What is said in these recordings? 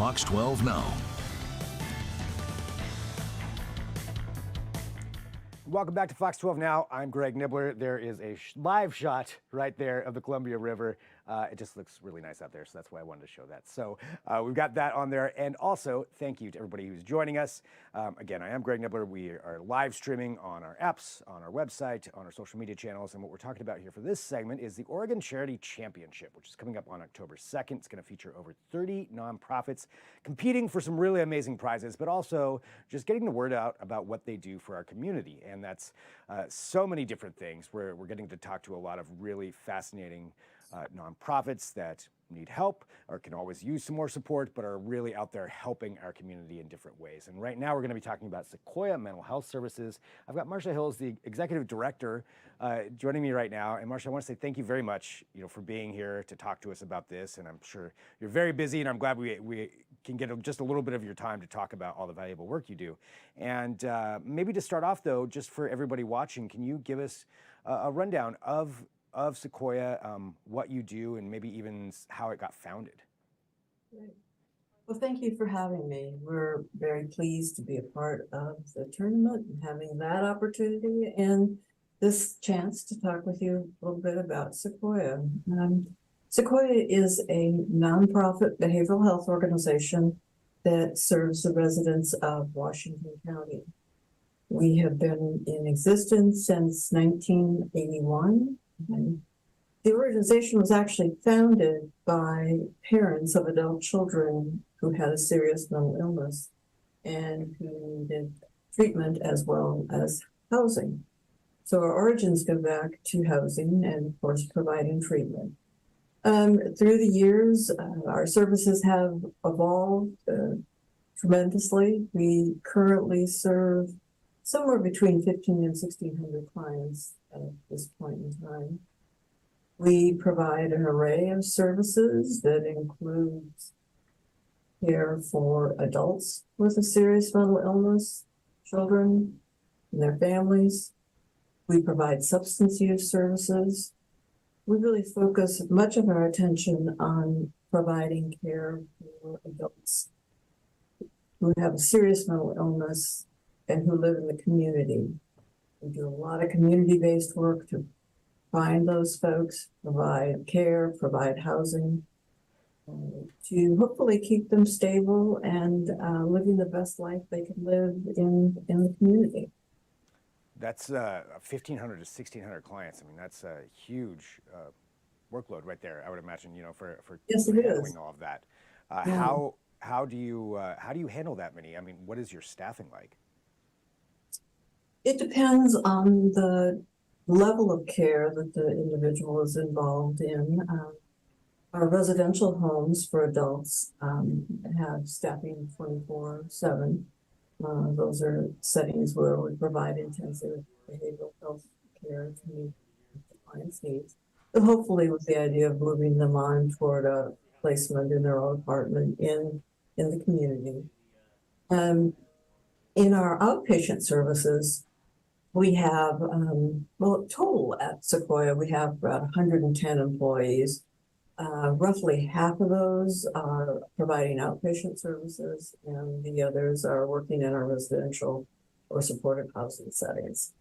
Fox 12 Now. Welcome back to Fox 12 Now. I'm Greg Nibbler. There is a live shot right there of the Columbia River. It just looks really nice out there, so that's why I wanted to show that. So we've got that on there. And also, thank you to everybody who's joining us. Again, I am Greg Nibbler. We are live streaming on our apps, on our website, on our social media channels. And what we're talking about here for this segment is the Oregon Charity Championship, which is coming up on October 2nd. It's going to feature over 30 nonprofits competing for some really amazing prizes, but also just getting the word out about what they do for our community. And that's so many different things. We're getting to talk to a lot of really fascinating nonprofits that need help or can always use some more support, but are really out there helping our community in different ways. And right now we're going to be talking about Sequoia Mental Health Services. I've got Marcia Hills, the executive director, joining me right now. And Marcia, I want to say thank you very much, for being here to talk to us about this. And I'm sure you're very busy, and I'm glad we can get just a little bit of your time to talk about all the valuable work you do. And maybe to start off, though, just for everybody watching, can you give us a rundown of Sequoia, what you do, and maybe even how it got founded? Great. Well, thank you for having me. We're very pleased to be a part of the tournament and having that opportunity and this chance to talk with you a little bit about Sequoia. Sequoia is a nonprofit behavioral health organization that serves the residents of Washington County. We have been in existence since 1981. And the organization was actually founded by parents of adult children who had a serious mental illness and who needed treatment as well as housing. So our origins go back to housing and, of course, providing treatment. Through the years, our services have evolved tremendously. We currently serve somewhere between 1,500 and 1,600 clients at this point in time. We provide an array of services that includes care for adults with a serious mental illness, children and their families. We provide substance use services. We really focus much of our attention on providing care for adults who have a serious mental illness and who live in the community. We do a lot of community-based work to find those folks, provide care, provide housing, to hopefully keep them stable and living the best life they can live in the community. That's 1,500 to 1,600 clients. I mean, that's a huge workload right there, I would imagine, for yes, handling all of that. Yeah. How do you handle that many? I mean, what is your staffing like? It depends on the level of care that the individual is involved in. Our residential homes for adults have staffing 24/7. Those are settings where we provide intensive behavioral health care to meet the client's needs, but hopefully with the idea of moving them on toward a placement in their own apartment in the community. In our outpatient services, we have, total at Sequoia, we have about 110 employees. Roughly half of those are providing outpatient services, and the others are working in our residential or supportive housing settings.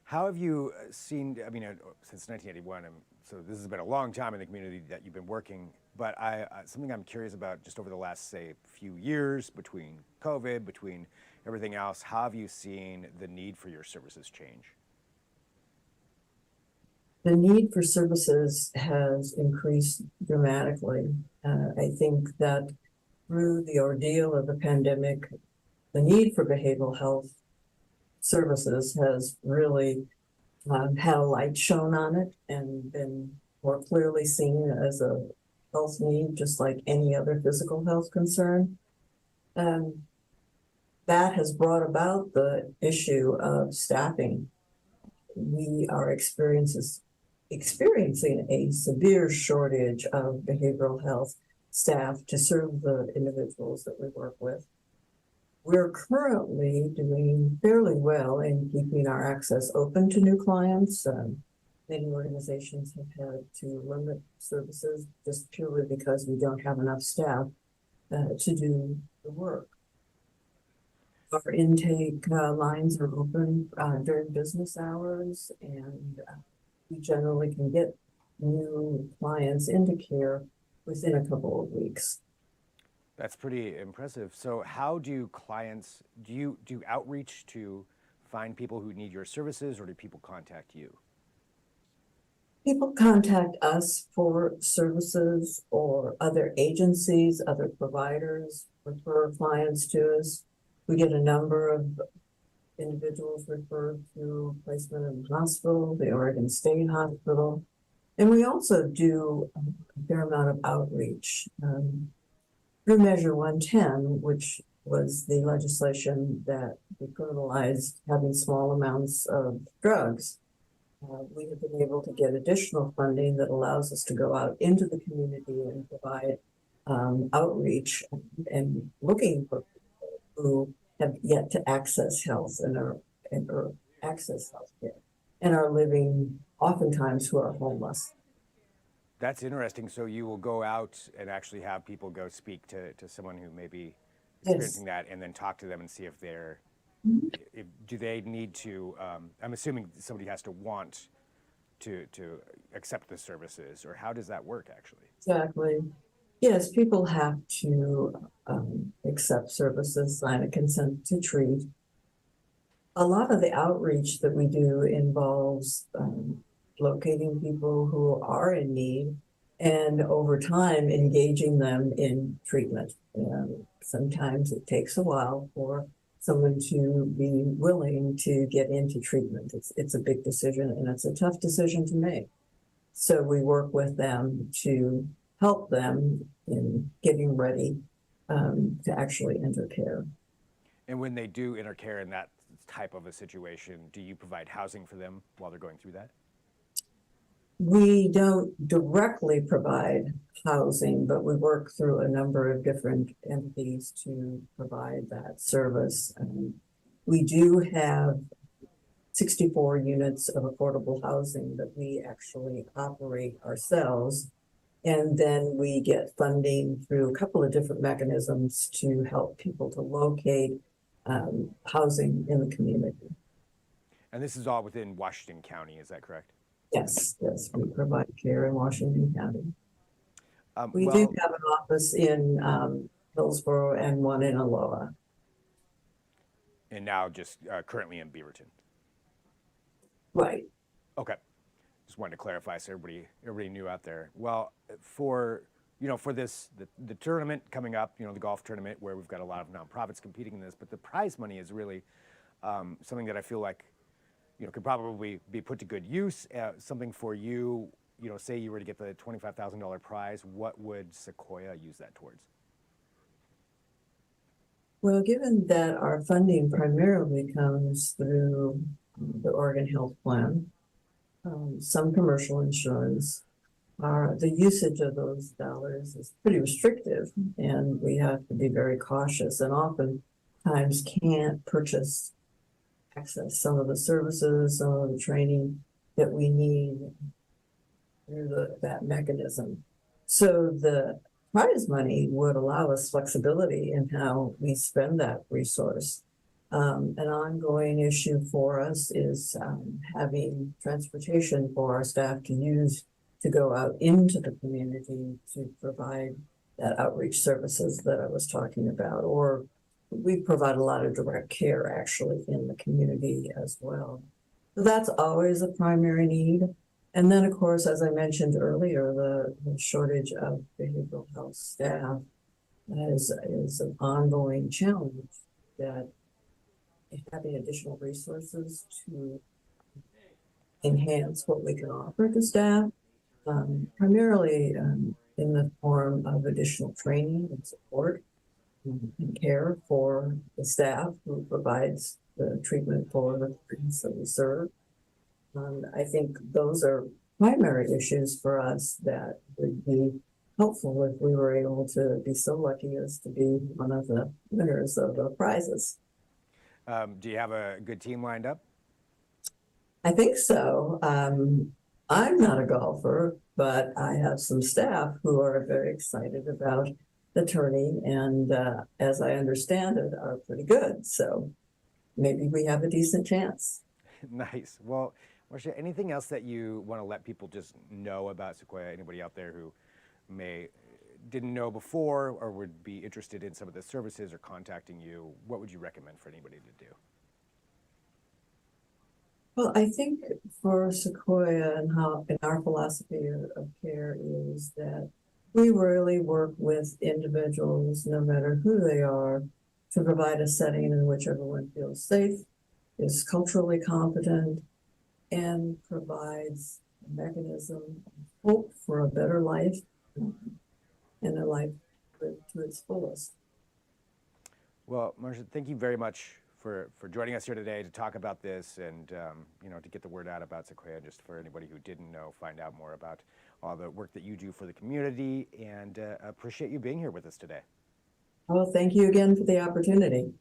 How have you seen, since 1981, so this has been a long time in the community that you've been working, but something I'm curious about just over the last, say, few years, between COVID, between everything else, how have you seen the need for your services change? The need for services has increased dramatically. I think that through the ordeal of the pandemic, the need for behavioral health services has really had a light shown on it and been more clearly seen as a health need, just like any other physical health concern. That has brought about the issue of staffing. We are experiencing a severe shortage of behavioral health staff to serve the individuals that we work with. We're currently doing fairly well in keeping our access open to new clients. Many organizations have had to limit services just purely because we don't have enough staff. to do the work. Our intake lines are open during business hours, and we generally can get new clients into care within a couple of weeks. That's pretty impressive. So how do clients, do you do outreach to find people who need your services, or do people contact you? People contact us for services, or other agencies, other providers refer clients to us. We get a number of individuals referred to placement in the hospital, the Oregon State Hospital. And we also do a fair amount of outreach through Measure 110, which was the legislation that decriminalized having small amounts of drugs. We have been able to get additional funding that allows us to go out into the community and provide outreach and looking for people who have yet to access health or access healthcare and are living oftentimes who are homeless. That's interesting. So you will go out and actually have people go speak to someone who may be experiencing that, and then talk to them and see if they're, do they need to, I'm assuming somebody has to want to accept the services, or how does that work actually? Exactly. Yes, people have to accept services, sign a consent to treat. A lot of the outreach that we do involves locating people who are in need and over time engaging them in treatment. Sometimes it takes a while for someone to be willing to get into treatment. It's a big decision, and it's a tough decision to make. So we work with them to help them in getting ready to actually enter care. And when they do enter care in that type of a situation, do you provide housing for them while they're going through that? We don't directly provide housing, but we work through a number of different entities to provide that service. We do have 64 units of affordable housing that we actually operate ourselves. And then we get funding through a couple of different mechanisms to help people to locate housing in the community. And this is all within Washington County, is that correct? Yes, we provide care in Washington County. We well, do have an office in Hillsborough and one in Aloha. And now just currently in Beaverton. Right. Okay. Just wanted to clarify so everybody knew out there. Well, for this the tournament coming up, the golf tournament where we've got a lot of nonprofits competing in this, but the prize money is really something that I feel like could probably be put to good use. Something for you, say you were to get the $25,000 prize, what would Sequoia use that towards? Well, given that our funding primarily comes through the Oregon Health Plan, some commercial insurance, the usage of those dollars is pretty restrictive, and we have to be very cautious, and oftentimes can't access some of the services, some of the training that we need through that mechanism. So the prize money would allow us flexibility in how we spend that resource. An ongoing issue for us is having transportation for our staff to use to go out into the community to provide that outreach services that I was talking about, or we provide a lot of direct care actually in the community as well. So that's always a primary need. And then, of course, as I mentioned earlier, the shortage of behavioral health staff is an ongoing challenge, that having additional resources to enhance what we can offer to staff, primarily in the form of additional training and support and care for the staff who provides the treatment for the patients that we serve. I think those are primary issues for us that would be helpful if we were able to be so lucky as to be one of the winners of the prizes. Do you have a good team lined up? I think so. I'm not a golfer, but I have some staff who are very excited about attorney and as I understand it, are pretty good. So maybe we have a decent chance. Nice. Well, Marcia, anything else that you want to let people just know about Sequoia? Anybody out there who may didn't know before or would be interested in some of the services or contacting you, what would you recommend for anybody to do? Well, I think for Sequoia and how in our philosophy of care is that we really work with individuals, no matter who they are, to provide a setting in which everyone feels safe, is culturally competent, and provides a mechanism of hope for a better life and a life lived to its fullest. Well, Marcia, thank you very much for joining us here today to talk about this and to get the word out about Sequoia, just for anybody who didn't know, find out more about all the work that you do for the community, and appreciate you being here with us today. Well, thank you again for the opportunity.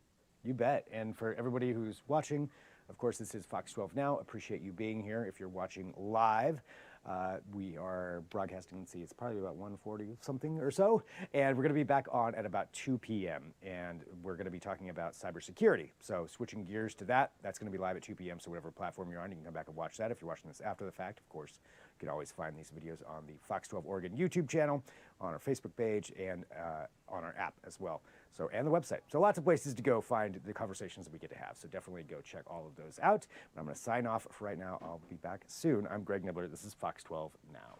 You bet. And for everybody who's watching, of course, this is Fox 12 Now. Appreciate you being here. If you're watching live, we are broadcasting, let's see, it's probably about 1:40 something or so. And we're going to be back on at about 2 p.m. And we're going to be talking about cybersecurity. So switching gears to that, that's going to be live at 2 p.m. So whatever platform you're on, you can come back and watch that. If you're watching this after the fact, of course, you can always find these videos on the Fox 12 Oregon YouTube channel, on our Facebook page, and on our app as well. So, and the website. So lots of places to go find the conversations that we get to have. So definitely go check all of those out. But I'm going to sign off for right now. I'll be back soon. I'm Greg Nibbler. This is Fox 12 Now.